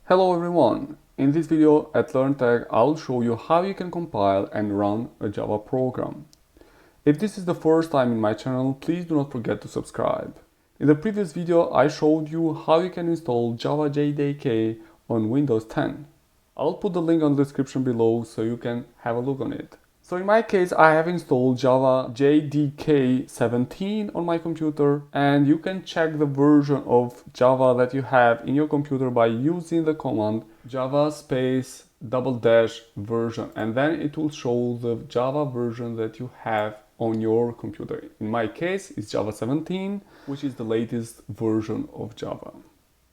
Hello everyone! In this video at LearnTech, I'll show you how you can compile and run a Java program. If this is the first time in my channel, please do not forget to subscribe. In the previous video, I showed you how you can install Java JDK on Windows 10. I'll put the link on the description below so you can have a look on it. So in my case, I have installed Java JDK 17 on my computer, and you can check the version of Java that you have in your computer by using the command java space -- version, and then it will show the Java version that you have on your computer. In my case, it's Java 17, which is the latest version of Java.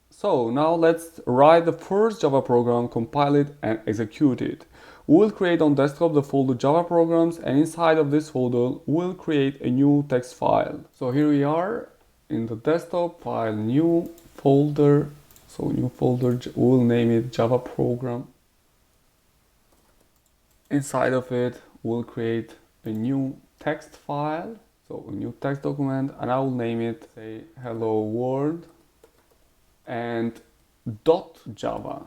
So now let's write the first Java program, compile it and execute it. We'll create on desktop the folder Java programs, and inside of this folder we'll create a new text file. So here we are in the desktop file, new folder. So new folder, we'll name it Java program. Inside of it we'll create a new text file, so a new text document, and I will name it, say, hello world and .java.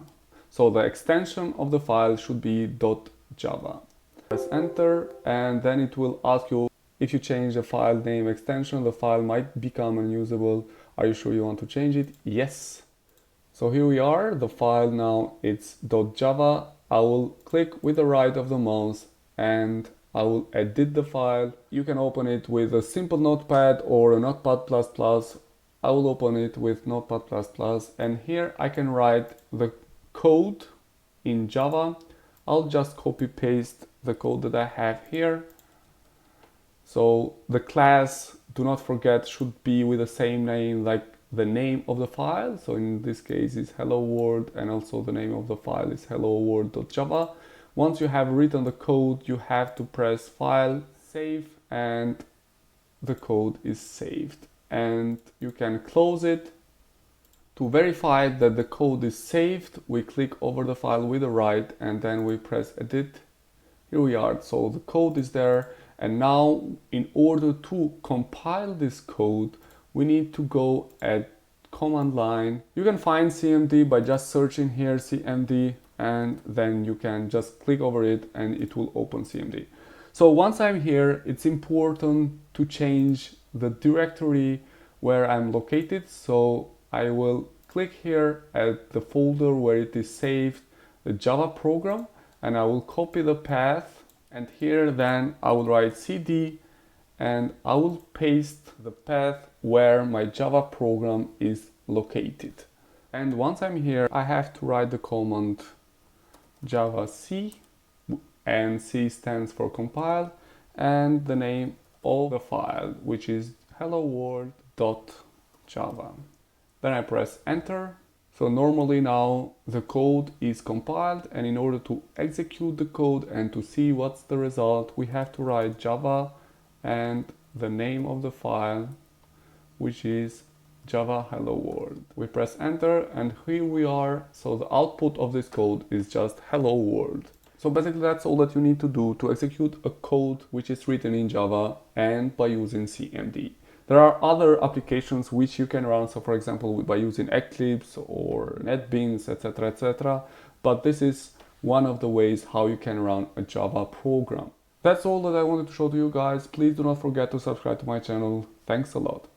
So the extension of the file should be .java. Press enter, and then it will ask you if you change the file name extension, the file might become unusable. Are you sure you want to change it? Yes. So here we are, the file now it's .java. I will click with the right of the mouse and I will edit the file. You can open it with a simple notepad or a notepad++. I will open it with notepad++, and here I can write the code in Java. I'll just copy paste the code that I have here. So the class, do not forget, should be with the same name like the name of the file. So in this case it's hello world, and also the name of the file is hello world.java. Once you have written the code, you have to press file, save, and the code is saved. And you can close it. To verify that the code is saved, we click over the file with the right and then we press edit. Here we are, so the code is there, and now in order to compile this code we need to go at command line. You can find CMD by just searching here CMD, and then you can just click over it and it will open CMD. So once I'm here, it's important to change the directory where I'm located. So I will click here at the folder where it is saved, the Java program, and I will copy the path, and here then I will write cd and I will paste the path where my Java program is located. And once I'm here, I have to write the command java c, and C stands for compile, and the name of the file, which is hello world.java. Then I press enter. So normally now the code is compiled, and in order to execute the code and to see what's the result, we have to write Java and the name of the file, which is Java hello world. We press enter, and here we are. So the output of this code is just hello world. So basically that's all that you need to do to execute a code which is written in Java and by using CMD. There are other applications which you can run, so for example by using Eclipse or NetBeans, etc. But this is one of the ways how you can run a Java program. That's all that I wanted to show to you guys. Please do not forget to subscribe to my channel. Thanks a lot.